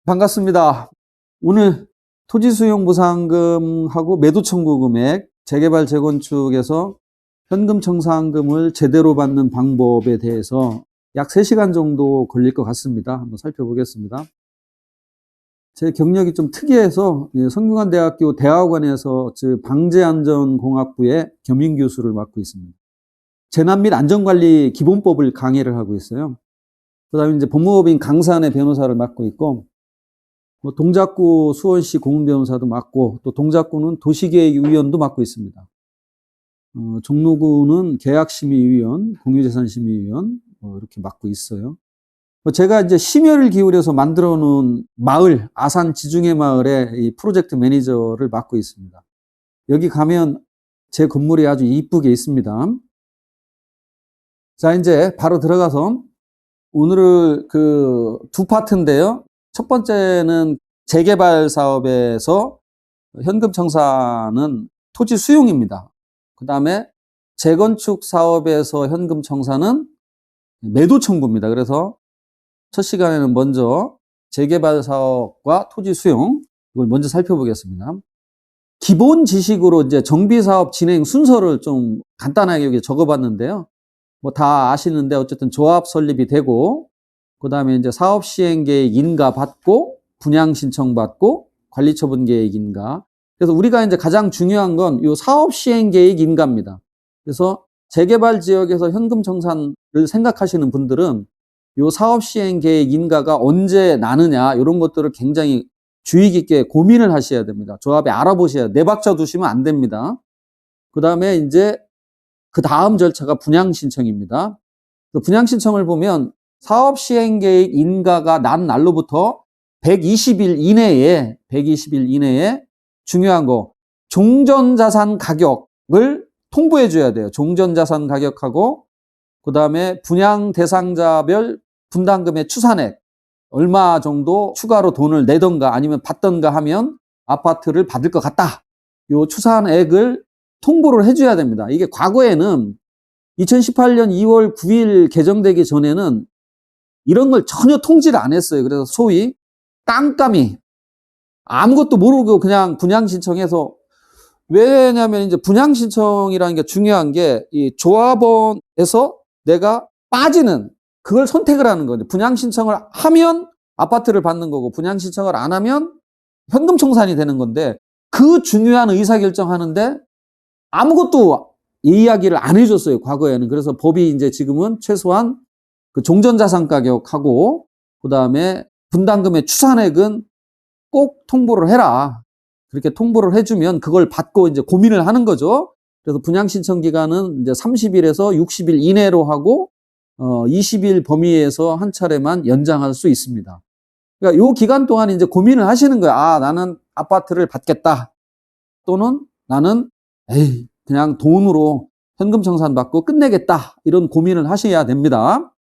반갑습니다. 오늘 토지수용보상금하고 매도청구 금액, 재개발 재건축에서 현금 청산금을 제대로 받는 방법에 대해서 약 3시간 정도 걸릴 것 같습니다. 한번 살펴보겠습니다. 제 경력이 좀 특이해서 성균관대학교 대학원에서 방재안전공학부의 겸임교수를 맡고 있습니다. 재난 및 안전관리 기본법을 강의를 하고 있어요. 그 다음에 이제 법무법인 강산의 변호사를 맡고 있고, 동작구 수원시 공무변호사도 맡고, 또 동작구는 도시계획위원도 맡고 있습니다. 종로구는 계약심의위원, 공유재산심의위원 이렇게 맡고 있어요. 제가 이제 심혈을 기울여서 만들어 놓은 마을, 아산 지중해 마을의 이 프로젝트 매니저를 맡고 있습니다. 여기 가면 제 건물이 아주 이쁘게 있습니다. 자, 이제 바로 들어가서 오늘은 두 파트인데요. 첫 번째는 재개발 사업에서 현금 청산은 토지 수용입니다. 그 다음에 재건축 사업에서 현금 청산은 매도 청구입니다. 그래서 첫 시간에는 먼저 재개발 사업과 토지 수용, 이걸 먼저 살펴보겠습니다. 기본 지식으로 이제 정비 사업 진행 순서를 좀 간단하게 여기 적어봤는데요. 뭐 다 아시는데 어쨌든 조합 설립이 되고, 그 다음에 이제 사업 시행 계획 인가 받고, 분양 신청 받고, 관리 처분 계획 인가. 그래서 우리가 이제 가장 중요한 건 이 사업 시행 계획 인가입니다. 그래서 재개발 지역에서 현금 청산을 생각하시는 분들은 이 사업 시행 계획 인가가 언제 나느냐, 이런 것들을 굉장히 주의 깊게 고민을 하셔야 됩니다. 조합에 알아보셔야, 네 박자 두시면 안 됩니다. 그 다음에 이제 그 다음 절차가 분양 신청입니다. 분양 신청을 보면 사업 시행 계획 인가가 난 날로부터 120일 이내에 중요한 거, 종전자산 가격을 통보해 줘야 돼요. 종전자산 가격하고, 그 다음에 분양 대상자별 분담금의 추산액, 얼마 정도 추가로 돈을 내던가 아니면 받던가 하면 아파트를 받을 것 같다. 요 추산액을 통보를 해줘야 됩니다. 이게 과거에는 2018년 2월 9일 개정되기 전에는 이런 걸 전혀 통지를 안 했어요. 그래서 소위 깜깜이, 아무것도 모르고 그냥 분양 신청해서, 왜냐하면 이제 분양 신청이라는 게 중요한 게 이 조합원에서 내가 빠지는 그걸 선택을 하는 거죠. 분양 신청을 하면 아파트를 받는 거고, 분양 신청을 안 하면 현금 청산이 되는 건데, 그 중요한 의사결정 하는데 아무것도 이야기를 안 해줬어요, 과거에는. 그래서 법이 이제 지금은 최소한 그 종전자산 가격하고, 그 다음에 분담금의 추산액은 꼭 통보를 해라. 그렇게 통보를 해주면 그걸 받고 이제 고민을 하는 거죠. 그래서 분양 신청 기간은 이제 30일에서 60일 이내로 하고, 20일 범위에서 한 차례만 연장할 수 있습니다. 그러니까 요 기간 동안 이제 고민을 하시는 거예요. 아, 나는 아파트를 받겠다. 또는 나는 그냥 돈으로 현금 청산 받고 끝내겠다. 이런 고민을 하셔야 됩니다.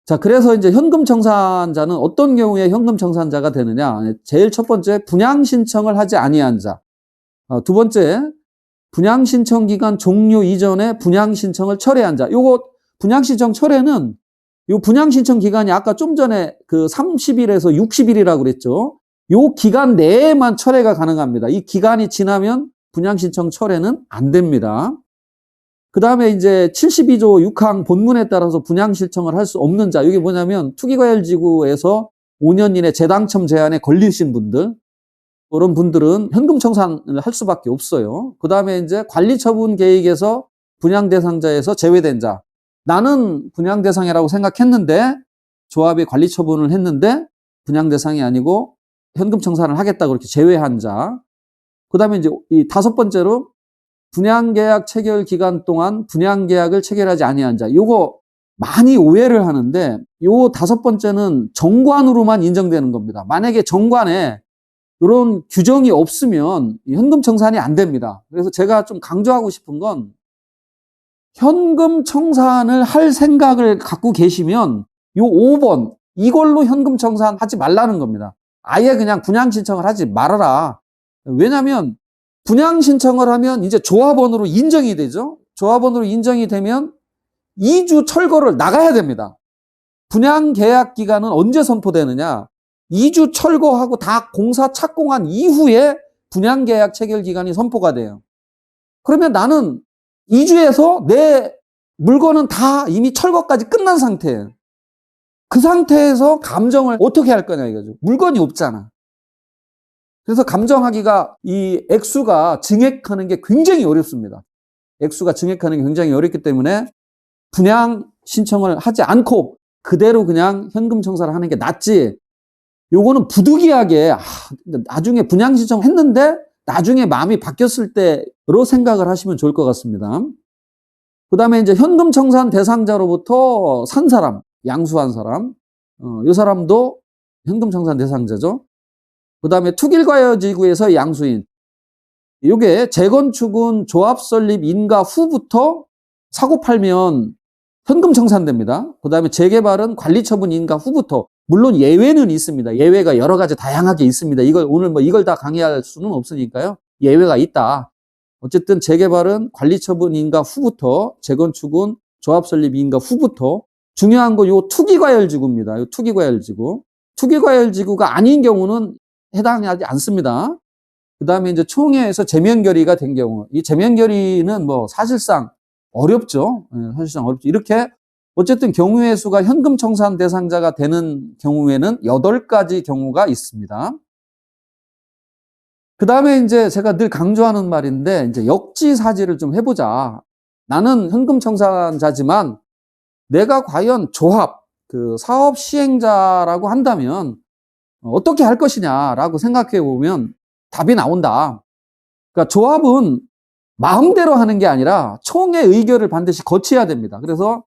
자, 그래서 이제 현금 청산자는 어떤 경우에 현금 청산자가 되느냐? 제일 첫 번째, 분양 신청을 하지 아니한 자. 두 번째, 분양 신청 기간 종료 이전에 분양 신청을 철회한 자. 요거 분양 신청 철회는 요 분양 신청 기간이 아까 좀 전에 그 30일에서 60일이라고 그랬죠. 요 기간 내에만 철회가 가능합니다. 이 기간이 지나면 분양 신청 철회는 안 됩니다. 그 다음에 이제 72조 6항 본문에 따라서 분양 신청을 할 수 없는 자. 이게 뭐냐면 투기과열지구에서 5년 이내 재당첨 제한에 걸리신 분들, 그런 분들은 현금 청산을 할 수밖에 없어요. 그 다음에 이제 관리처분 계획에서 분양 대상자에서 제외된 자. 나는 분양 대상이라고 생각했는데 조합이 관리처분을 했는데 분양 대상이 아니고 현금 청산을 하겠다 그렇게 제외한 자. 그 다음에 이제 이 다섯 번째로 분양계약 체결 기간 동안 분양계약을 체결하지 아니한 자. 요거 많이 오해를 하는데, 요 다섯 번째는 정관으로만 인정되는 겁니다. 만약에 정관에 이런 규정이 없으면 현금 청산이 안 됩니다. 그래서 제가 좀 강조하고 싶은 건, 현금 청산을 할 생각을 갖고 계시면 요 5번 이걸로 현금 청산하지 말라는 겁니다. 아예 그냥 분양 신청을 하지 말아라. 왜냐하면 분양 신청을 하면 이제 조합원으로 인정이 되죠. 조합원으로 인정이 되면 2주 철거를 나가야 됩니다. 분양 계약 기간은 언제 선포되느냐? 2주 철거하고 다 공사 착공한 이후에 분양계약 체결 기간이 선포가 돼요. 그러면 나는 2주에서 내 물건은 다 이미 철거까지 끝난 상태예요. 그 상태에서 감정을 어떻게 할 거냐 이거죠. 물건이 없잖아. 그래서 감정하기가 이 액수가 증액하는 게 굉장히 어렵습니다. 액수가 증액하는 게 굉장히 어렵기 때문에 분양 신청을 하지 않고 그대로 그냥 현금 청산을 하는 게 낫지. 요거는 부득이하게 나중에 분양 신청했는데 나중에 마음이 바뀌었을 때로 생각을 하시면 좋을 것 같습니다. 그 다음에 이제 현금 청산 대상자로부터 산 사람, 양수한 사람, 이 사람도 현금 청산 대상자죠. 그 다음에 투길과열지구에서 양수인. 이게 재건축은 조합 설립 인가 후부터 사고 팔면 현금 청산됩니다. 그 다음에 재개발은 관리처분 인가 후부터. 물론 예외는 있습니다. 예외가 여러 가지 다양하게 있습니다. 오늘 이걸 다 강의할 수는 없으니까요. 예외가 있다. 어쨌든 재개발은 관리처분 인가 후부터, 재건축은 조합 설립 인가 후부터. 중요한 거 요 투기과열지구입니다. 요 투기과열지구. 투기과열지구가 아닌 경우는 해당하지 않습니다. 그 다음에 이제 총회에서 재면결의가 된 경우, 이 재면결의는 뭐 사실상 어렵죠. 사실상 어렵죠. 이렇게 어쨌든 경우의 수가 현금 청산 대상자가 되는 경우에는 8가지 경우가 있습니다. 그 다음에 이제 제가 늘 강조하는 말인데, 이제 역지사지를 좀 해보자. 나는 현금 청산자지만 내가 과연 조합, 그 사업 시행자라고 한다면 어떻게 할 것이냐라고 생각해 보면 답이 나온다. 그러니까 조합은 마음대로 하는 게 아니라 총회 의결을 반드시 거쳐야 됩니다. 그래서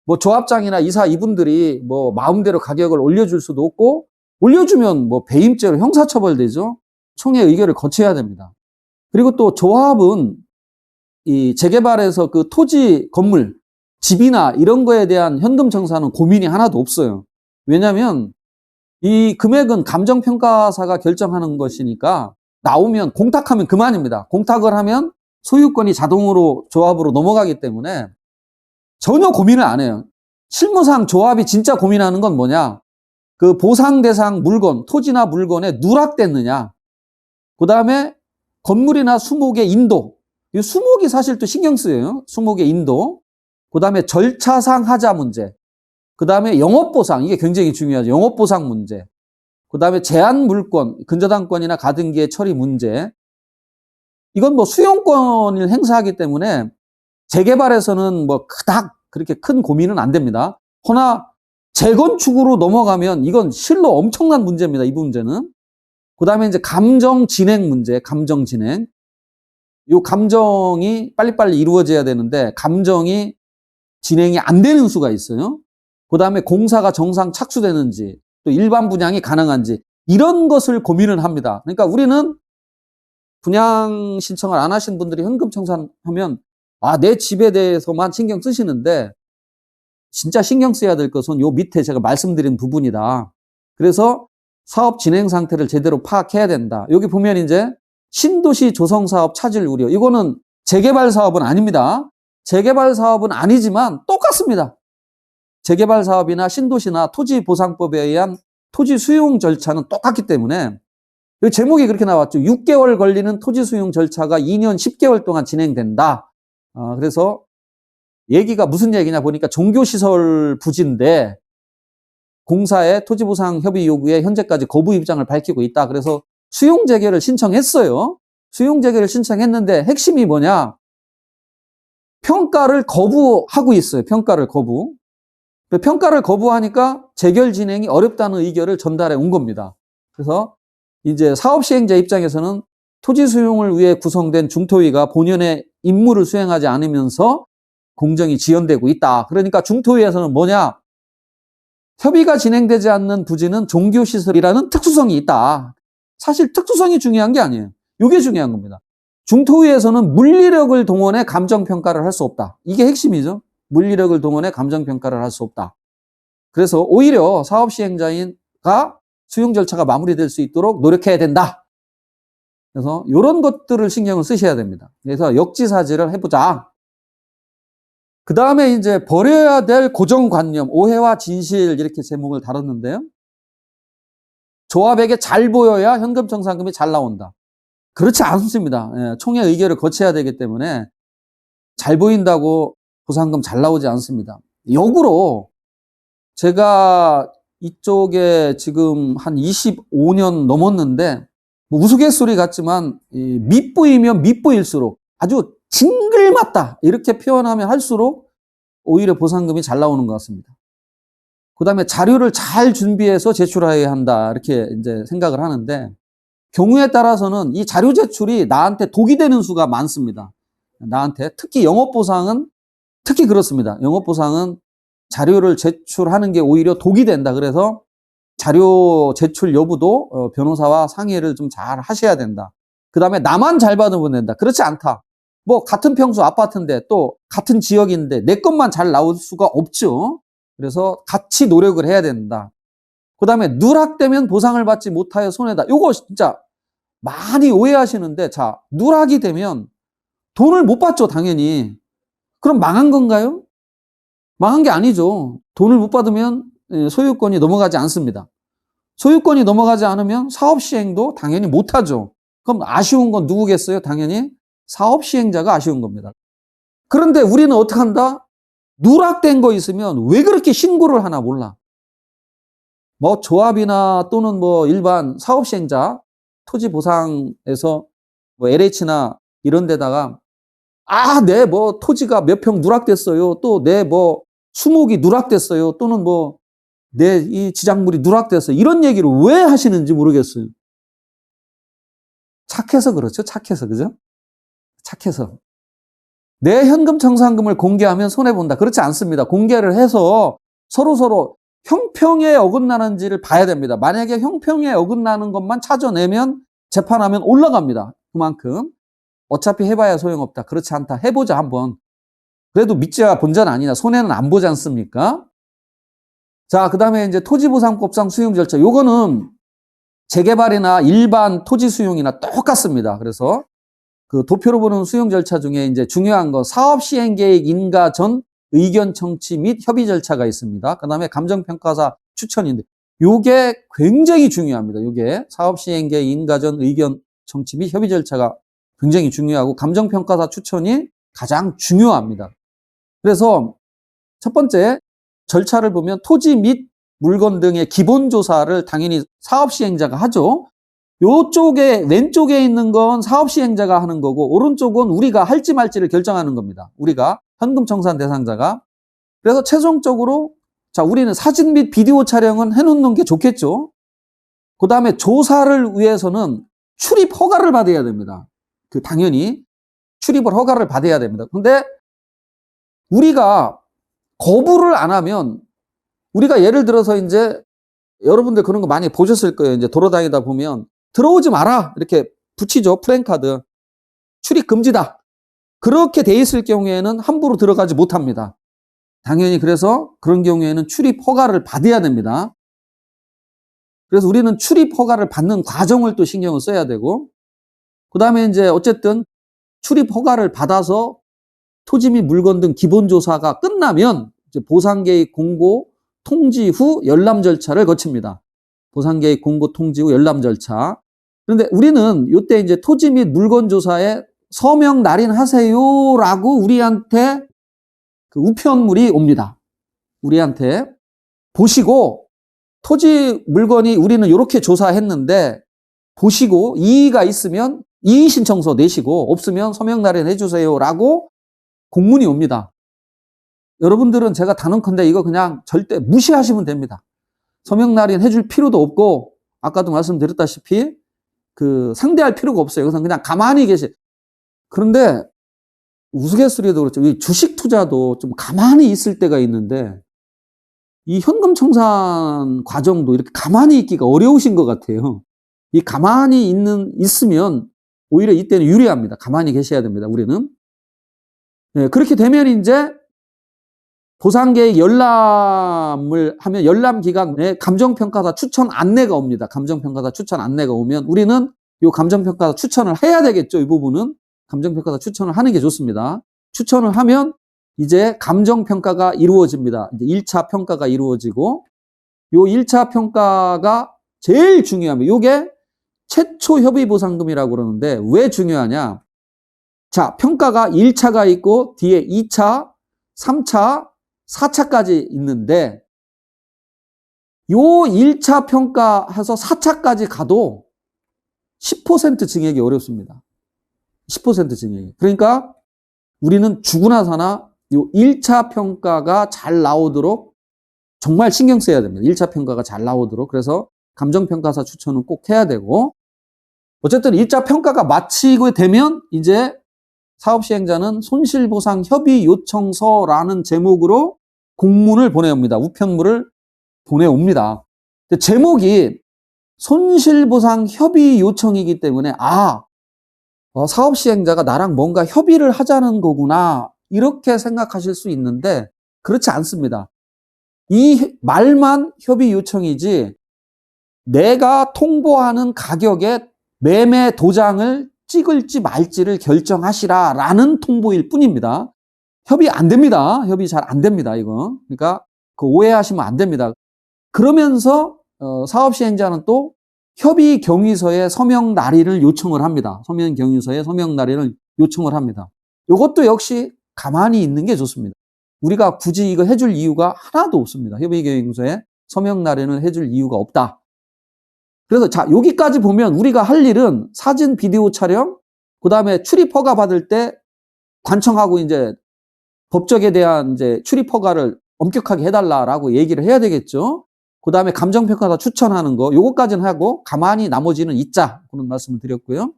뭐 조합장이나 이사 이분들이 뭐 마음대로 가격을 올려줄 수도 없고, 올려주면 뭐 배임죄로 형사처벌되죠. 총회 의결을 거쳐야 됩니다. 그리고 또 조합은 이 재개발에서 그 토지, 건물, 집이나 이런 거에 대한 현금 청산은 고민이 하나도 없어요. 왜냐하면 이 금액은 감정평가사가 결정하는 것이니까 나오면 공탁하면 그만입니다. 공탁을 하면 소유권이 자동으로 조합으로 넘어가기 때문에 전혀 고민을 안 해요. 실무상 조합이 진짜 고민하는 건 뭐냐? 그 보상 대상 물건, 토지나 물건에 누락됐느냐? 그 다음에 건물이나 수목의 인도. 이 수목이 사실 또 신경 쓰여요. 수목의 인도. 그 다음에 절차상 하자 문제. 그 다음에 영업보상. 이게 굉장히 중요하죠. 영업보상 문제. 그 다음에 제한 물권, 근저당권이나 가등기의 처리 문제. 이건 뭐 수용권을 행사하기 때문에 재개발에서는 뭐 그닥 그렇게 큰 고민은 안 됩니다. 허나 재건축으로 넘어가면 이건 실로 엄청난 문제입니다. 이 문제는. 그 다음에 이제 감정 진행 문제, 감정 진행. 이 감정이 빨리빨리 이루어져야 되는데 감정이 진행이 안 되는 수가 있어요. 그 다음에 공사가 정상 착수되는지, 또 일반 분양이 가능한지, 이런 것을 고민을 합니다. 그러니까 우리는 분양 신청을 안 하신 분들이 현금 청산하면 내 집에 대해서만 신경 쓰시는데 진짜 신경 써야 될 것은 요 밑에 제가 말씀드린 부분이다. 그래서 사업 진행 상태를 제대로 파악해야 된다. 여기 보면 이제 신도시 조성 사업 차질 우려. 이거는 재개발 사업은 아닙니다. 재개발 사업은 아니지만 똑같습니다. 재개발 사업이나 신도시나 토지보상법에 의한 토지 수용 절차는 똑같기 때문에 이 제목이 그렇게 나왔죠. 6개월 걸리는 토지 수용 절차가 2년 10개월 동안 진행된다. 그래서 얘기가 무슨 얘기냐 보니까 종교시설 부지인데 공사의 토지보상 협의 요구에 현재까지 거부 입장을 밝히고 있다. 그래서 수용 재개를 신청했어요. 수용 재개를 신청했는데 핵심이 뭐냐? 평가를 거부하고 있어요. 평가를 거부. 평가를 거부하니까 재결 진행이 어렵다는 의견을 전달해 온 겁니다. 그래서 이제 사업 시행자 입장에서는 토지 수용을 위해 구성된 중토위가 본연의 임무를 수행하지 않으면서 공정이 지연되고 있다. 그러니까 중토위에서는 뭐냐? 협의가 진행되지 않는 부지는 종교시설이라는 특수성이 있다. 사실 특수성이 중요한 게 아니에요. 이게 중요한 겁니다. 중토위에서는 물리력을 동원해 감정평가를 할 수 없다. 이게 핵심이죠. 물리력을 동원해 감정평가를 할 수 없다. 그래서 오히려 사업시행자가 수용 절차가 마무리될 수 있도록 노력해야 된다. 그래서 이런 것들을 신경을 쓰셔야 됩니다. 그래서 역지사지를 해보자. 그 다음에 이제 버려야 될 고정관념, 오해와 진실 이렇게 제목을 다뤘는데요. 조합에게 잘 보여야 현금청산금이 잘 나온다. 그렇지 않습니다. 예, 총회 의결을 거쳐야 되기 때문에 잘 보인다고 보상금 잘 나오지 않습니다. 역으로 제가 이쪽에 지금 한 25년 넘었는데 뭐 우스갯소리 같지만 밑보이면 밑보일수록 아주 징글맞다 이렇게 표현하면 할수록 오히려 보상금이 잘 나오는 것 같습니다. 그 다음에 자료를 잘 준비해서 제출해야 한다 이렇게 이제 생각을 하는데 경우에 따라서는 이 자료 제출이 나한테 독이 되는 수가 많습니다. 나한테 특히 영업보상은 특히 그렇습니다. 영업보상은 자료를 제출하는 게 오히려 독이 된다. 그래서 자료 제출 여부도 변호사와 상의를 좀 잘 하셔야 된다. 그 다음에 나만 잘 받으면 된다. 그렇지 않다. 뭐 같은 평수 아파트인데 또 같은 지역인데 내 것만 잘 나올 수가 없죠. 그래서 같이 노력을 해야 된다. 그 다음에 누락되면 보상을 받지 못하여 손해다. 요거 진짜 많이 오해하시는데 자 누락이 되면 돈을 못 받죠 당연히. 그럼 망한 건가요? 망한 게 아니죠. 돈을 못 받으면 소유권이 넘어가지 않습니다. 소유권이 넘어가지 않으면 사업 시행도 당연히 못하죠. 그럼 아쉬운 건 누구겠어요? 당연히 사업 시행자가 아쉬운 겁니다. 그런데 우리는 어떻게 한다? 누락된 거 있으면 왜 그렇게 신고를 하나 몰라. 뭐 조합이나 또는 뭐 일반 사업 시행자 토지 보상에서 뭐 LH나 이런 데다가 내 뭐 토지가 몇 평 누락됐어요. 또 내 뭐 수목이 누락됐어요. 또는 뭐 내 이 지작물이 누락됐어요. 이런 얘기를 왜 하시는지 모르겠어요. 착해서 그렇죠. 착해서. 그죠? 착해서. 내 현금 청산금을 공개하면 손해본다. 그렇지 않습니다. 공개를 해서 서로 형평에 어긋나는지를 봐야 됩니다. 만약에 형평에 어긋나는 것만 찾아내면 재판하면 올라갑니다. 그만큼. 어차피 해봐야 소용없다. 그렇지 않다. 해보자 한번. 그래도 믿자 본전 아니냐. 손해는 안 보지 않습니까? 자, 그 다음에 이제 토지보상법상 수용 절차. 요거는 재개발이나 일반 토지 수용이나 똑같습니다. 그래서 그 도표로 보는 수용 절차 중에 이제 중요한 거 사업 시행 계획 인가 전 의견 청취 및 협의 절차가 있습니다. 그 다음에 감정평가사 추천인데 요게 굉장히 중요합니다. 요게 사업 시행 계획 인가 전 의견 청취 및 협의 절차가 굉장히 중요하고 감정평가사 추천이 가장 중요합니다. 그래서 첫 번째 절차를 보면 토지 및 물건 등의 기본 조사를 당연히 사업 시행자가 하죠. 요쪽에 왼쪽에 있는 건 사업 시행자가 하는 거고 오른쪽은 우리가 할지 말지를 결정하는 겁니다. 우리가 현금 청산 대상자가. 그래서 최종적으로 자 우리는 사진 및 비디오 촬영은 해놓는 게 좋겠죠. 그 다음에 조사를 위해서는 출입 허가를 받아야 됩니다. 당연히 출입을 허가를 받아야 됩니다. 근데 우리가 거부를 안 하면 우리가 예를 들어서 이제 여러분들 그런 거 많이 보셨을 거예요. 이제 돌아다니다 보면 들어오지 마라 이렇게 붙이죠. 프랜카드. 출입 금지다. 그렇게 돼 있을 경우에는 함부로 들어가지 못합니다. 당연히 그래서 그런 경우에는 출입 허가를 받아야 됩니다. 그래서 우리는 출입 허가를 받는 과정을 또 신경을 써야 되고 그 다음에 이제 어쨌든 출입 허가를 받아서 토지 및 물건 등 기본 조사가 끝나면 이제 보상계획 공고 통지 후 열람 절차를 거칩니다. 보상계획 공고 통지 후 열람 절차. 그런데 우리는 이때 이제 토지 및 물건 조사에 서명 날인하세요라고 우리한테 그 우편물이 옵니다. 우리한테 보시고 토지 물건이 우리는 이렇게 조사했는데 보시고 이의가 있으면 이의 신청서 내시고 없으면 서명 날인해 주세요라고 공문이 옵니다. 여러분들은 제가 단언컨대 이거 그냥 절대 무시하시면 됩니다. 서명 날인 해줄 필요도 없고 아까도 말씀드렸다시피 그 상대할 필요가 없어요. 그냥 가만히 계시. 그런데 우스갯소리도 그렇죠. 이 주식 투자도 좀 가만히 있을 때가 있는데 이 현금 청산 과정도 이렇게 가만히 있기가 어려우신 것 같아요. 이 가만히 있으면 오히려 이때는 유리합니다. 가만히 계셔야 됩니다. 우리는. 네, 그렇게 되면 이제 보상계획 열람을 하면 열람 기간에 감정평가사 추천 안내가 옵니다. 감정평가사 추천 안내가 오면 우리는 이 감정평가사 추천을 해야 되겠죠. 이 부분은 감정평가사 추천을 하는 게 좋습니다. 추천을 하면 이제 감정평가가 이루어집니다. 이제 1차 평가가 이루어지고 이 1차 평가가 제일 중요합니다. 요게 최초 협의보상금이라고 그러는데 왜 중요하냐? 자, 평가가 1차가 있고 뒤에 2차, 3차, 4차까지 있는데 요 1차 평가해서 4차까지 가도 10% 증액이 어렵습니다. 10% 증액이. 그러니까 우리는 죽으나 사나 요 1차 평가가 잘 나오도록 정말 신경 써야 됩니다. 1차 평가가 잘 나오도록. 그래서 감정평가사 추천은 꼭 해야 되고, 어쨌든 1차 평가가 마치고 되면 이제 사업시행자는 손실보상 협의 요청서라는 제목으로 공문을 보내옵니다. 우편물을 보내옵니다. 제목이 손실보상 협의 요청이기 때문에 사업시행자가 나랑 뭔가 협의를 하자는 거구나 이렇게 생각하실 수 있는데 그렇지 않습니다. 이 말만 협의 요청이지 내가 통보하는 가격에 매매 도장을 찍을지 말지를 결정하시라라는 통보일 뿐입니다. 협의 안 됩니다. 협의 잘 안 됩니다. 이거. 그러니까 그 오해하시면 안 됩니다. 그러면서 사업시행자는 또 협의 경위서에 서명 날인을 요청을 합니다. 서명 경위서에 서명 날인을 요청을 합니다. 이것도 역시 가만히 있는 게 좋습니다. 우리가 굳이 이거 해줄 이유가 하나도 없습니다. 협의 경위서에 서명 날인을 해줄 이유가 없다. 그래서 자, 여기까지 보면 우리가 할 일은 사진, 비디오 촬영, 그 다음에 출입 허가 받을 때 관청하고 이제 법적에 대한 이제 출입 허가를 엄격하게 해달라라고 얘기를 해야 되겠죠. 그 다음에 감정평가사 추천하는 거, 요거까지는 하고 가만히 나머지는 잊자. 그런 말씀을 드렸고요.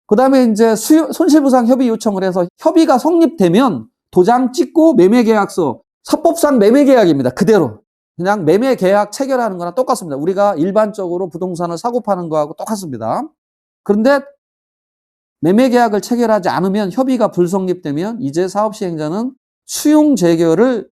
그 다음에 이제 손실보상 협의 요청을 해서 협의가 성립되면 도장 찍고 매매계약서, 사법상 매매계약입니다. 그대로. 그냥 매매계약 체결하는 거랑 똑같습니다. 우리가 일반적으로 부동산을 사고 파는 거하고 똑같습니다. 그런데 매매계약을 체결하지 않으면 협의가 불성립되면 이제 사업시행자는 수용재결을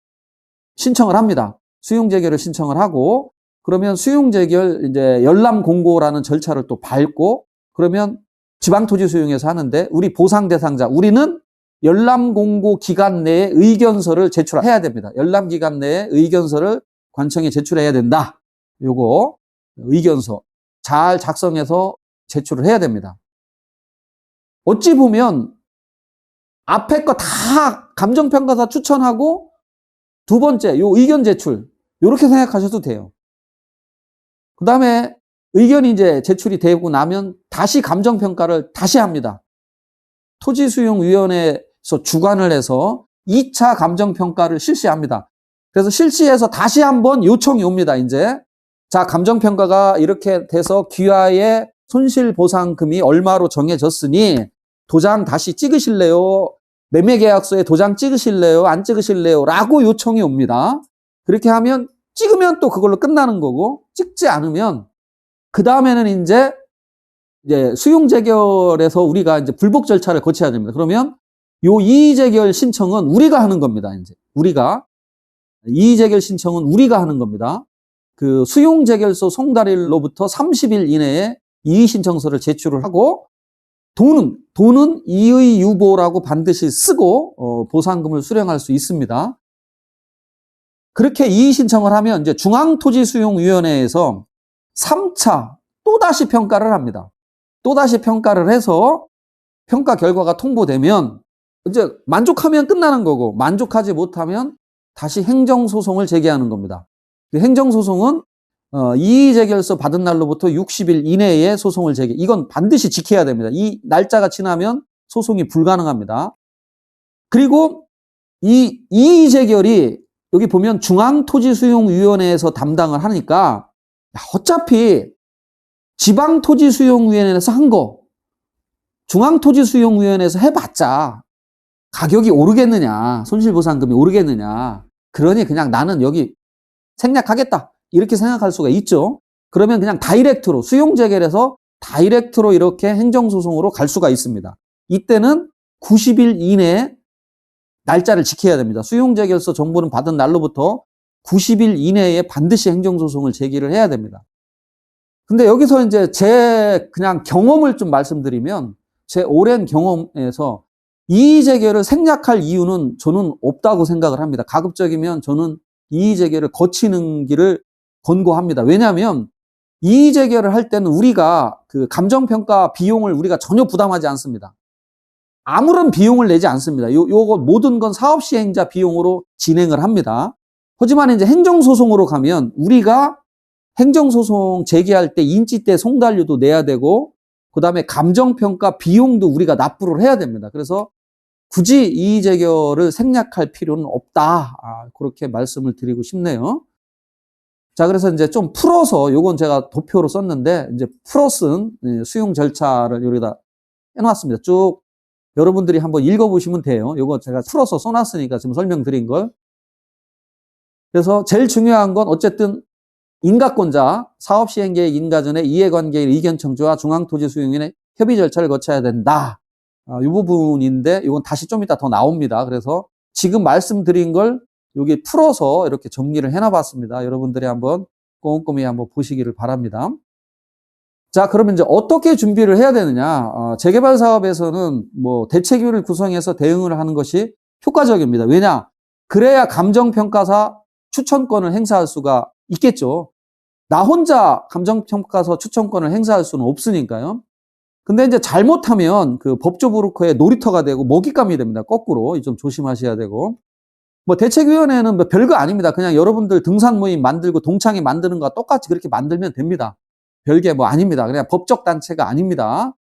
신청을 합니다. 수용재결을 신청을 하고 그러면 수용재결 이제 열람공고라는 절차를 또 밟고 그러면 지방토지수용에서 하는데 우리 보상 대상자 우리는 열람공고 기간 내에 의견서를 제출해야 됩니다. 열람기간 내에 의견서를 관청에 제출해야 된다. 요거 의견서 잘 작성해서 제출을 해야 됩니다. 어찌 보면 앞에 거 다 감정평가사 추천하고 두 번째 요 의견 제출 요렇게 생각하셔도 돼요. 그 다음에 의견이 이제 제출이 되고 나면 다시 감정평가를 다시 합니다. 토지수용위원회에서 주관을 해서 2차 감정평가를 실시합니다. 그래서 실시해서 다시 한번 요청이 옵니다. 이제 자, 감정평가가 이렇게 돼서 귀하의 손실보상금이 얼마로 정해졌으니 도장 다시 찍으실래요? 매매계약서에 도장 찍으실래요? 안 찍으실래요? 라고 요청이 옵니다. 그렇게 하면 찍으면 또 그걸로 끝나는 거고 찍지 않으면 그 다음에는 이제 수용재결에서 우리가 이제 불복 절차를 거쳐야 됩니다. 그러면 요 이의재결 신청은 우리가 하는 겁니다. 이제 이의재결 신청은 우리가 하는 겁니다. 그 수용재결소 송달일로부터 30일 이내에 이의신청서를 제출을 하고 돈은 이의유보라고 반드시 쓰고 보상금을 수령할 수 있습니다. 그렇게 이의신청을 하면 이제 중앙토지수용위원회에서 3차 또다시 평가를 합니다. 또다시 평가를 해서 평가 결과가 통보되면 이제 만족하면 끝나는 거고 만족하지 못하면 다시 행정소송을 제기하는 겁니다. 행정소송은 이의재결서 받은 날로부터 60일 이내에 소송을 제기. 이건 반드시 지켜야 됩니다. 이 날짜가 지나면 소송이 불가능합니다. 그리고 이 이의재결이 여기 보면 중앙토지수용위원회에서 담당을 하니까 어차피 지방토지수용위원회에서 한 거 중앙토지수용위원회에서 해봤자 가격이 오르겠느냐, 손실보상금이 오르겠느냐. 그러니 그냥 나는 여기 생략하겠다. 이렇게 생각할 수가 있죠. 그러면 그냥 다이렉트로 수용재결해서 다이렉트로 이렇게 행정소송으로 갈 수가 있습니다. 이때는 90일 이내에 날짜를 지켜야 됩니다. 수용재결서 정보는 받은 날로부터 90일 이내에 반드시 행정소송을 제기를 해야 됩니다. 근데 여기서 이제 제 그냥 경험을 좀 말씀드리면 제 오랜 경험에서 이의재결을 생략할 이유는 저는 없다고 생각을 합니다. 가급적이면 저는 이의재결을 거치는 길을 권고합니다. 왜냐하면 이의 제기를 할 때는 우리가 그 감정평가 비용을 우리가 전혀 부담하지 않습니다. 아무런 비용을 내지 않습니다. 요거 모든 건 사업시행자 비용으로 진행을 합니다. 하지만 이제 행정소송으로 가면 우리가 행정소송 제기할 때 인지대 송달료도 내야 되고, 그 다음에 감정평가 비용도 우리가 납부를 해야 됩니다. 그래서 굳이 이의제결을 생략할 필요는 없다. 그렇게 말씀을 드리고 싶네요. 자, 그래서 이제 좀 풀어서, 요건 제가 도표로 썼는데, 이제 풀어 쓴 수용 절차를 여기다 해놨습니다. 쭉 여러분들이 한번 읽어보시면 돼요. 요거 제가 풀어서 써놨으니까 지금 설명드린 걸. 그래서 제일 중요한 건 어쨌든 인가권자, 사업시행계획 인가 전에 이해관계의 의견 청취와 중앙토지수용인의 협의 절차를 거쳐야 된다. 이 부분인데 이건 다시 좀 이따 더 나옵니다. 그래서 지금 말씀드린 걸 여기 풀어서 이렇게 정리를 해놔봤습니다. 여러분들이 한번 꼼꼼히 한번 보시기를 바랍니다. 자, 그러면 이제 어떻게 준비를 해야 되느냐? 재개발 사업에서는 뭐 대책위를 구성해서 대응을 하는 것이 효과적입니다. 왜냐? 그래야 감정평가사 추천권을 행사할 수가 있겠죠. 나 혼자 감정평가서 추천권을 행사할 수는 없으니까요. 근데 이제 잘못하면 그 법조브로커의 놀이터가 되고 먹잇감이 됩니다. 거꾸로 좀 조심하셔야 되고. 뭐 대책위원회는 뭐 별거 아닙니다. 그냥 여러분들 등산 모임 만들고 동창회 만드는 거와 똑같이 그렇게 만들면 됩니다. 별게 뭐 아닙니다. 그냥 법적 단체가 아닙니다.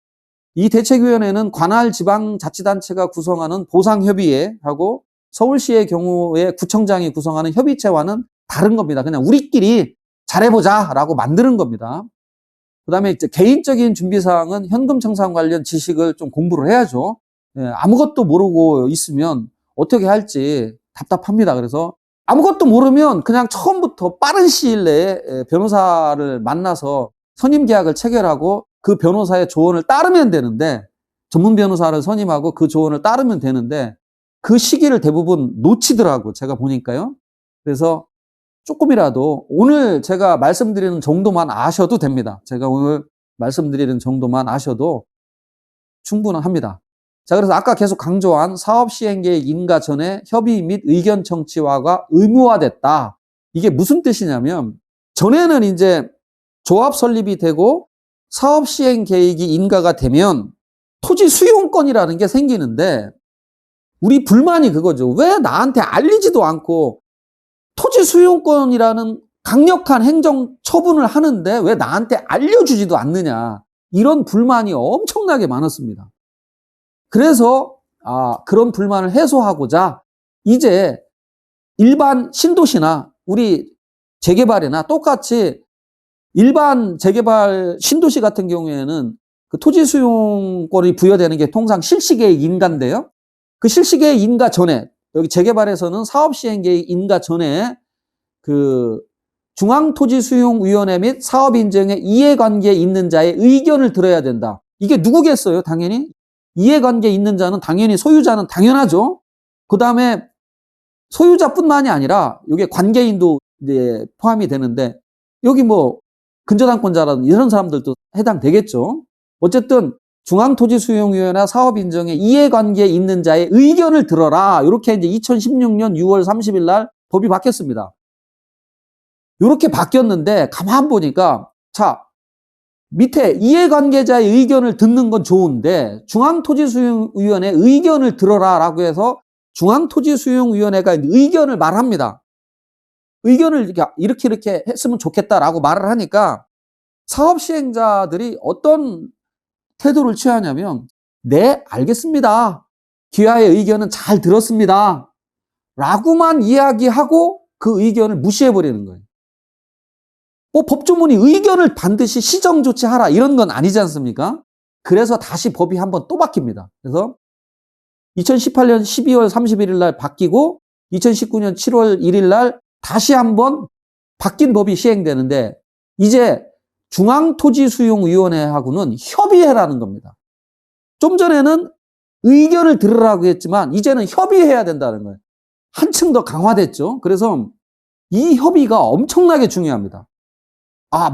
이 대책위원회는 관할 지방자치단체가 구성하는 보상협의회하고 서울시의 경우에 구청장이 구성하는 협의체와는 다른 겁니다. 그냥 우리끼리 잘해보자라고 만드는 겁니다. 그 다음에 이제 개인적인 준비사항은 현금청산 관련 지식을 좀 공부를 해야죠. 아무것도 모르고 있으면 어떻게 할지 답답합니다. 그래서 아무것도 모르면 그냥 처음부터 빠른 시일 내에 변호사를 만나서 선임계약을 체결하고 그 변호사의 조언을 따르면 되는데, 전문 변호사를 선임하고 그 조언을 따르면 되는데 그 시기를 대부분 놓치더라고, 제가 보니까요. 그래서 조금이라도 오늘 제가 말씀드리는 정도만 아셔도 됩니다. 제가 오늘 말씀드리는 정도만 아셔도 충분합니다. 자, 그래서 아까 계속 강조한 사업시행계획 인가 전에 협의 및 의견 청취화가 의무화됐다. 이게 무슨 뜻이냐면, 전에는 이제 조합 설립이 되고 사업시행계획이 인가가 되면 토지 수용권이라는 게 생기는데, 우리 불만이 그거죠. 왜 나한테 알리지도 않고 토지 수용권이라는 강력한 행정 처분을 하는데 왜 나한테 알려주지도 않느냐. 이런 불만이 엄청나게 많았습니다. 그래서 그런 불만을 해소하고자 이제 일반 신도시나 우리 재개발이나 똑같이 일반 재개발 신도시 같은 경우에는 그 토지 수용권이 부여되는 게 통상 실시계획 인가인데요. 그 실시계획 인가 전에, 여기 재개발에서는 사업시행계획 인가 전에 그 중앙토지수용위원회 및 사업인정에 이해관계 있는 자의 의견을 들어야 된다. 이게 누구겠어요? 당연히 이해관계 있는 자는 당연히 소유자는 당연하죠. 그 다음에 소유자뿐만이 아니라 여기에 관계인도 이제 포함이 되는데, 여기 뭐 근저당권자라든지 이런 사람들도 해당되겠죠. 어쨌든 중앙토지수용위원회 사업인정에 이해관계 있는 자의 의견을 들어라. 이렇게 이제 2016년 6월 30일 날 법이 바뀌었습니다. 이렇게 바뀌었는데 가만 보니까, 자, 밑에 이해관계자의 의견을 듣는 건 좋은데 중앙토지수용위원회 의견을 들어라라고 해서 중앙토지수용위원회가 의견을 말합니다. 의견을 이렇게 했으면 좋겠다라고 말을 하니까 사업시행자들이 어떤 태도를 취하냐면, 네, 알겠습니다. 기아의 의견은 잘 들었습니다. 라고만 이야기하고 그 의견을 무시해버리는 거예요. 뭐 법조문이 의견을 반드시 시정 조치하라 이런 건 아니지 않습니까? 그래서 다시 법이 한번 또 바뀝니다. 그래서 2018년 12월 31일 날 바뀌고 2019년 7월 1일 날 다시 한번 바뀐 법이 시행되는데, 이제 중앙토지수용위원회하고는 협의해라는 겁니다. 좀 전에는 의견을 들으라고 했지만 이제는 협의해야 된다는 거예요. 한층 더 강화됐죠. 그래서 이 협의가 엄청나게 중요합니다.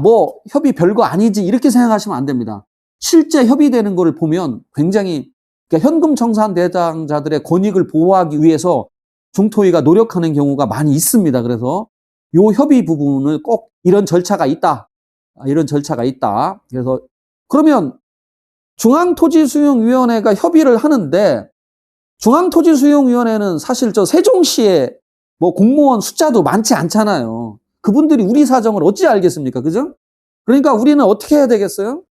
뭐 협의 별거 아니지 이렇게 생각하시면 안 됩니다. 실제 협의되는 거를 보면 굉장히, 그러니까 현금 청산 대상자들의 권익을 보호하기 위해서 중토위가 노력하는 경우가 많이 있습니다. 그래서 이 협의 부분을 꼭 이런 절차가 있다. 이런 절차가 있다. 그래서 그러면 중앙토지수용위원회가 협의를 하는데 중앙토지수용위원회는 사실 저 세종시에 뭐 공무원 숫자도 많지 않잖아요. 그분들이 우리 사정을 어찌 알겠습니까? 그죠? 그러니까 우리는 어떻게 해야 되겠어요?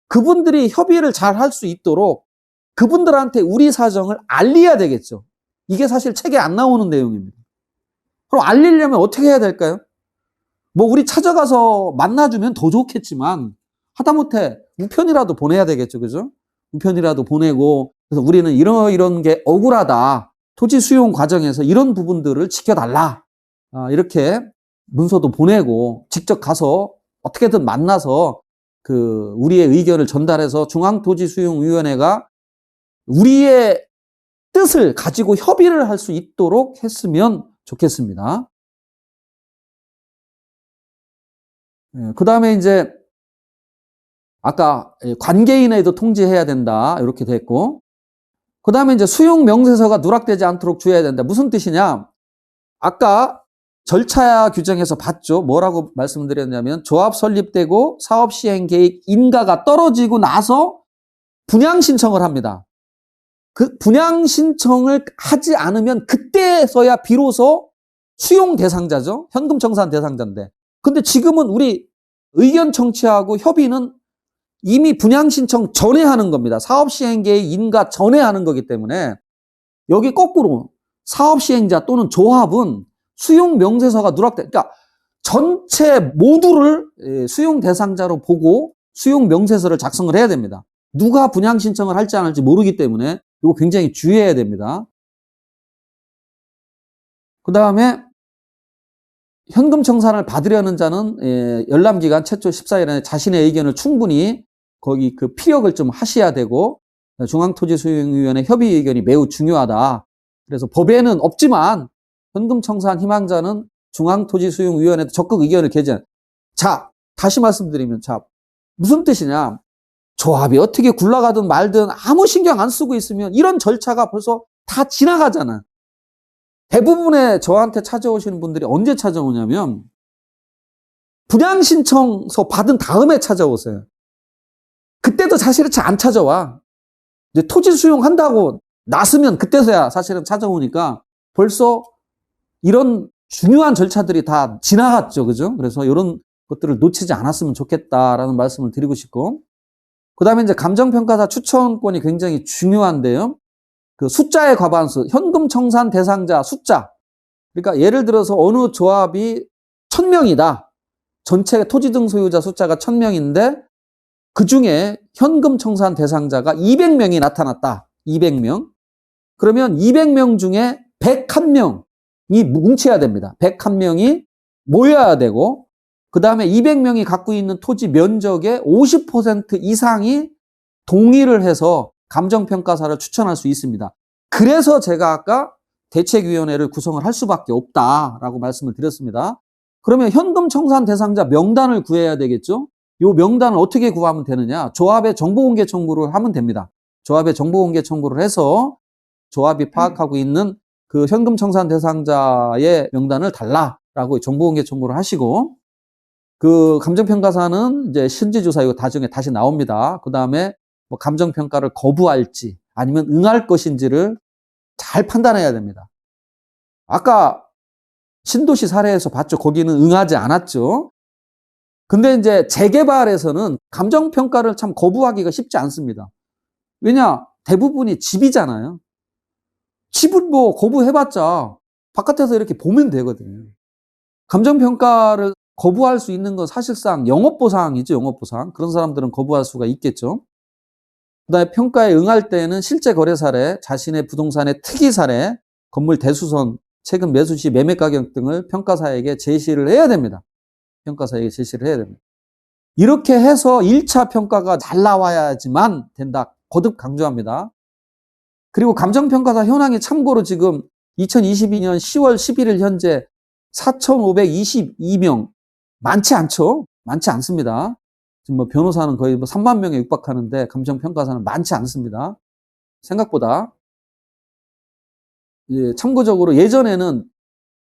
그분들이 협의를 잘 할 수 있도록 그분들한테 우리 사정을 알려야 되겠죠. 이게 사실 책에 안 나오는 내용입니다. 그럼 알리려면 어떻게 해야 될까요? 뭐 우리 찾아가서 만나주면 더 좋겠지만 하다못해 우편이라도 보내야 되겠죠. 그죠? 우편이라도 보내고 그래서 우리는 이런 게 억울하다. 토지 수용 과정에서 이런 부분들을 지켜달라. 이렇게 문서도 보내고 직접 가서 어떻게든 만나서 그 우리의 의견을 전달해서 중앙토지수용위원회가 우리의 뜻을 가지고 협의를 할 수 있도록 했으면 좋겠습니다. 그 다음에 이제 아까 관계인에도 통지해야 된다 이렇게 됐고 그 다음에 이제 수용 명세서가 누락되지 않도록 주의해야 된다. 무슨 뜻이냐? 아까 절차 규정에서 봤죠. 뭐라고 말씀드렸냐면 조합 설립되고 사업 시행 계획 인가가 떨어지고 나서 분양 신청을 합니다. 그 분양 신청을 하지 않으면 그때서야 비로소 수용 대상자죠. 현금 청산 대상자인데. 근데 지금은 우리 의견 청취하고 협의는 이미 분양 신청 전에 하는 겁니다. 사업 시행 계획 인가 전에 하는 거기 때문에 여기 거꾸로 사업 시행자 또는 조합은 수용 명세서가 누락돼. 그러니까 전체 모두를 수용 대상자로 보고 수용 명세서를 작성을 해야 됩니다. 누가 분양 신청을 할지 안 할지 모르기 때문에 이거 굉장히 주의해야 됩니다. 그 다음에 현금 청산을 받으려는 자는 열람기간 최초 14일 안에 자신의 의견을 충분히 거기 그 피력을 좀 하셔야 되고 중앙토지수용위원회 협의 의견이 매우 중요하다. 그래서 법에는 없지만 현금 청산 희망자는 중앙토지수용위원회에 적극 의견을 개진. 자, 다시 말씀드리면 자, 무슨 뜻이냐? 조합이 어떻게 굴러가든 말든 아무 신경 안 쓰고 있으면 이런 절차가 벌써 다 지나가잖아. 대부분의 저한테 찾아오시는 분들이 언제 찾아오냐면 분양 신청서 받은 다음에 찾아오세요. 그때도 사실은 잘 안 찾아와. 이제 토지 수용한다고 나서면 그때서야 사실은 찾아오니까 벌써 이런 중요한 절차들이 다 지나갔죠. 그죠? 그래서 이런 것들을 놓치지 않았으면 좋겠다라는 말씀을 드리고 싶고. 그 다음에 이제 감정평가사 추천권이 굉장히 중요한데요. 그 숫자의 과반수, 현금 청산 대상자 숫자. 그러니까 예를 들어서 어느 조합이 1000명이다. 전체 토지 등 소유자 숫자가 1000명인데 그 중에 현금 청산 대상자가 200명이 나타났다. 200명. 그러면 200명 중에 101명이 뭉쳐야 됩니다. 101명이 모여야 되고 그 다음에 200명이 갖고 있는 토지 면적의 50% 이상이 동의를 해서 감정평가사를 추천할 수 있습니다. 그래서 제가 아까 대책위원회를 구성을 할 수밖에 없다라고 말씀을 드렸습니다. 그러면 현금 청산 대상자 명단을 구해야 되겠죠? 이 명단을 어떻게 구하면 되느냐? 조합의 정보공개 청구를 하면 됩니다. 조합의 정보공개 청구를 해서 조합이 파악하고 있는 그 현금 청산 대상자의 명단을 달라라고 정보공개 청구를 하시고 그 감정평가사는 이제 실질조사 이거 나중에 다시 나옵니다. 그 다음에 뭐 감정평가를 거부할지 아니면 응할 것인지를 잘 판단해야 됩니다. 아까 신도시 사례에서 봤죠. 거기는 응하지 않았죠. 근데 이제 재개발에서는 감정평가를 참 거부하기가 쉽지 않습니다. 왜냐? 대부분이 집이잖아요. 집은 뭐 거부해봤자 바깥에서 이렇게 보면 되거든요. 감정평가를 거부할 수 있는 건 사실상 영업보상이죠. 영업보상. 그런 사람들은 거부할 수가 있겠죠. 그 다음에 평가에 응할 때는 실제 거래 사례, 자신의 부동산의 특이 사례, 건물 대수선, 최근 매수 시 매매 가격 등을 평가사에게 제시를 해야 됩니다. 평가사에게 제시를 해야 됩니다. 이렇게 해서 1차 평가가 잘 나와야지만 된다. 거듭 강조합니다. 그리고 감정평가사 현황이 참고로 지금 2022년 10월 11일 현재 4,522명. 많지 않죠? 많지 않습니다. 지금 뭐 변호사는 거의 뭐 3만 명에 육박하는데 감정평가사는 많지 않습니다. 생각보다. 예, 참고적으로 예전에는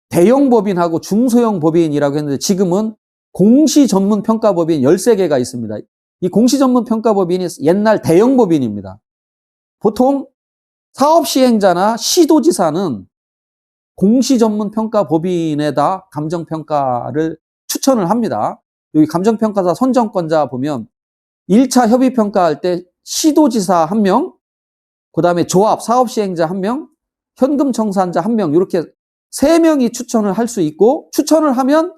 대형 법인하고 중소형 법인이라고 했는데 지금은 공시전문평가법인 13개가 있습니다. 이 공시전문평가법인이 옛날 대형법인입니다. 보통 사업시행자나 시도지사는 공시전문평가법인에다 감정평가를 추천을 합니다. 여기 감정평가사 선정권자 보면 1차 협의평가할 때 시도지사 1명, 그 다음에 조합, 사업시행자 1명, 현금청산자 1명 이렇게 3명이 추천을 할 수 있고 있고 하면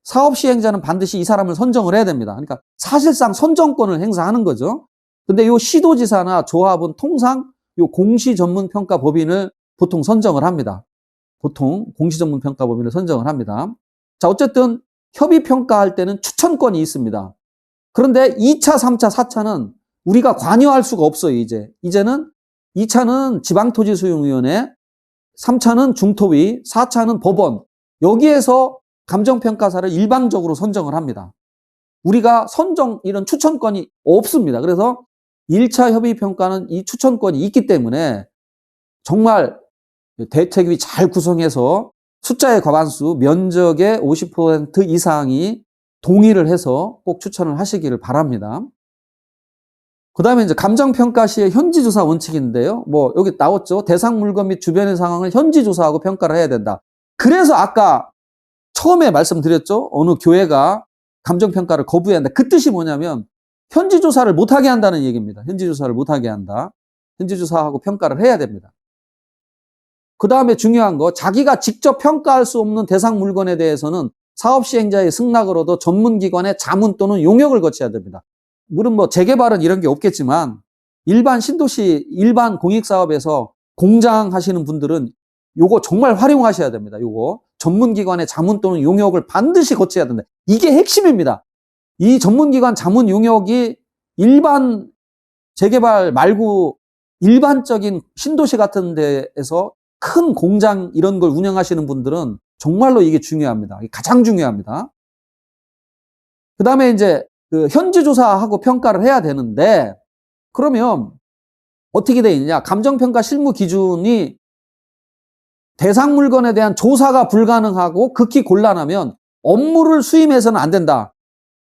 사업시행자는 반드시 이 사람을 선정을 해야 됩니다. 그러니까 사실상 선정권을 행사하는 거죠. 근데 이 시도지사나 조합은 통상 이 공시전문평가법인을 보통 선정을 합니다. 보통 공시전문평가법인을 선정을 합니다. 자, 어쨌든 협의평가할 때는 추천권이 있습니다. 그런데 2차, 3차, 4차는 우리가 관여할 수가 없어요, 이제는 2차는 지방토지수용위원회, 3차는 중토위, 4차는 법원. 여기에서 감정평가사를 일방적으로 선정을 합니다. 우리가 이런 추천권이 없습니다. 그래서 1차 협의평가는 이 추천권이 있기 때문에 정말 대책위 잘 구성해서 숫자의 과반수, 면적의 50% 이상이 동의를 해서 꼭 추천을 하시기를 바랍니다. 그 다음에 이제 감정평가 시의 현지조사 원칙인데요. 뭐, 여기 나왔죠. 대상 물건 및 주변의 상황을 현지조사하고 평가를 해야 된다. 그래서 아까 처음에 말씀드렸죠. 어느 교회가 감정평가를 거부해야 한다. 그 뜻이 뭐냐면, 현지조사를 못하게 한다는 얘기입니다. 현지조사를 못하게 한다. 현지조사하고 평가를 해야 됩니다. 그 다음에 중요한 거, 자기가 직접 평가할 수 없는 대상 물건에 대해서는 사업시행자의 승낙을 얻어 전문기관의 자문 또는 용역을 거쳐야 됩니다. 물론 뭐 재개발은 이런 게 없겠지만 일반 신도시, 일반 공익사업에서 공장 하시는 분들은 요거 정말 활용하셔야 됩니다. 요거 전문기관의 자문 또는 용역을 반드시 거쳐야 된다. 이게 핵심입니다. 이 전문기관 자문 용역이 일반 재개발 말고 일반적인 신도시 같은 데에서 큰 공장 이런 걸 운영하시는 분들은 정말로 이게 중요합니다. 이게 가장 중요합니다. 그 다음에 이제 그 현지조사하고 평가를 해야 되는데, 그러면 어떻게 돼 있느냐? 감정평가 실무 기준이 대상 물건에 대한 조사가 불가능하고 극히 곤란하면 업무를 수임해서는 안 된다.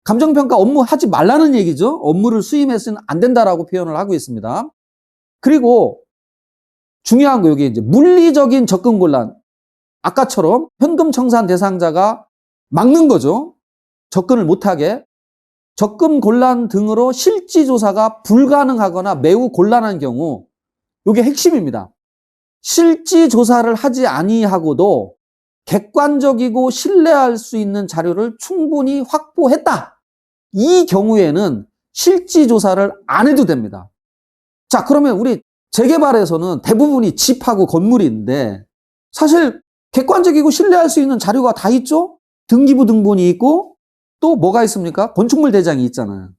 감정평가 업무 하지 말라는 얘기죠. 업무를 수임해서는 안 된다라고 표현을 하고 있습니다. 그리고 중요한 거 여기 이제 물리적인 접근 곤란. 아까처럼 현금 청산 대상자가 막는 거죠. 접근을 못하게. 접근 곤란 등으로 실지 조사가 불가능하거나 매우 곤란한 경우, 이게 핵심입니다. 실지 조사를 하지 아니하고도 객관적이고 신뢰할 수 있는 자료를 충분히 확보했다. 이 경우에는 실지 조사를 안 해도 됩니다. 자, 그러면 우리 재개발에서는 대부분이 집하고 건물인데 사실 객관적이고 신뢰할 수 있는 자료가 다 있죠? 등기부 등본이 있고 또 뭐가 있습니까? 건축물 대장이 있잖아요.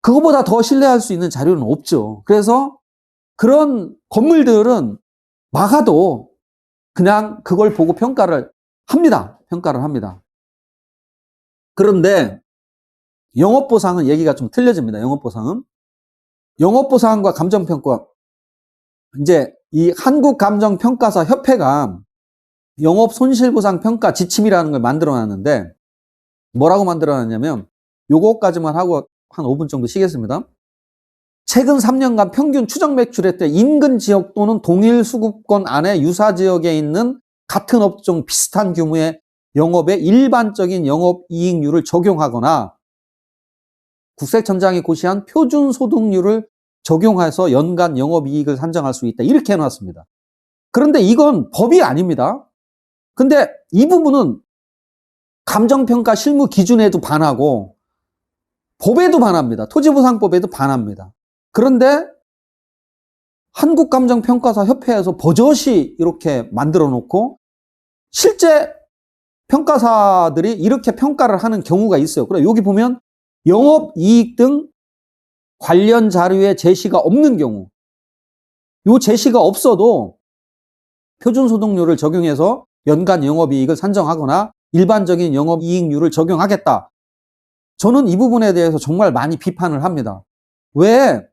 그거보다 더 신뢰할 수 있는 자료는 없죠. 그래서 그런 건물들은 막아도 그냥 그걸 보고 평가를 합니다. 그런데 영업보상은 얘기가 좀 틀려집니다. 영업보상과 감정평가. 이제 이 한국감정평가사 협회가 영업손실보상평가 지침이라는 걸 만들어 놨는데 뭐라고 만들어 놨냐면 요거까지만 하고 한 5분 정도 쉬겠습니다. 최근 3년간 평균 추정 매출액 때 인근 지역 또는 동일 수급권 안에 유사 지역에 있는 같은 업종 비슷한 규모의 영업에 일반적인 영업이익률을 적용하거나 국세청장이 고시한 표준소득률을 적용해서 연간 영업이익을 산정할 수 있다. 이렇게 해놨습니다. 그런데 이건 법이 아닙니다. 근데 이 부분은 감정평가 실무 기준에도 반하고 법에도 반합니다. 토지보상법에도 반합니다. 그런데 한국감정평가사 협회에서 버젓이 이렇게 만들어 놓고 실제 평가사들이 이렇게 평가를 하는 경우가 있어요. 그래 여기 보면 영업이익 등 관련 자료의 제시가 없는 경우, 이 제시가 없어도 표준소득률을 적용해서 연간 영업이익을 산정하거나 일반적인 영업이익률을 적용하겠다. 저는 이 부분에 대해서 정말 많이 비판을 합니다. 왜?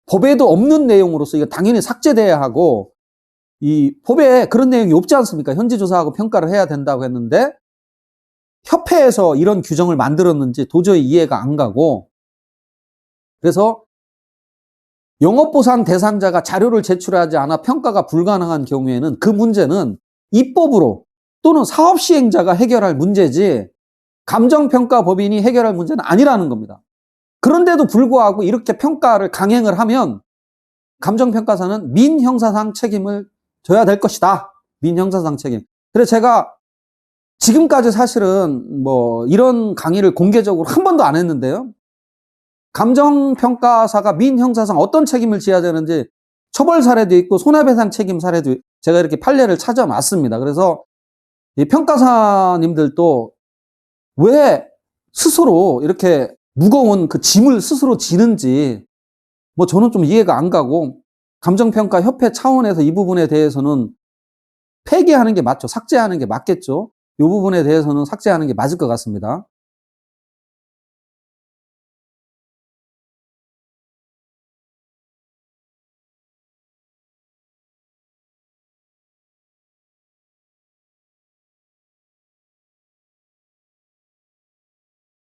법에도 없는 내용으로서 이거 당연히 삭제돼야 하고, 이 법에 그런 내용이 없지 않습니까? 현지조사하고 평가를 해야 된다고 했는데 협회에서 이런 규정을 만들었는지 도저히 이해가 안 가고, 그래서 영업보상 대상자가 자료를 제출하지 않아 평가가 불가능한 경우에는 그 문제는 입법으로 또는 사업시행자가 해결할 문제지 감정평가법인이 해결할 문제는 아니라는 겁니다. 그런데도 불구하고 이렇게 평가를 강행을 하면 감정평가사는 민형사상 책임을 져야 될 것이다. 민형사상 책임. 그래서 제가 지금까지 사실은 뭐 이런 강의를 공개적으로 한 번도 안 했는데요. 감정평가사가 민형사상 어떤 책임을 져야 되는지 처벌 사례도 있고 손해배상 책임 사례도 제가 이렇게 판례를 찾아왔습니다. 그래서 이 평가사님들도 왜 스스로 이렇게 무거운 그 짐을 스스로 지는지 뭐 저는 좀 이해가 안 가고, 감정평가협회 차원에서 이 부분에 대해서는 폐기하는 게 맞죠. 삭제하는 게 맞겠죠. 이 부분에 대해서는 삭제하는 게 맞을 것 같습니다.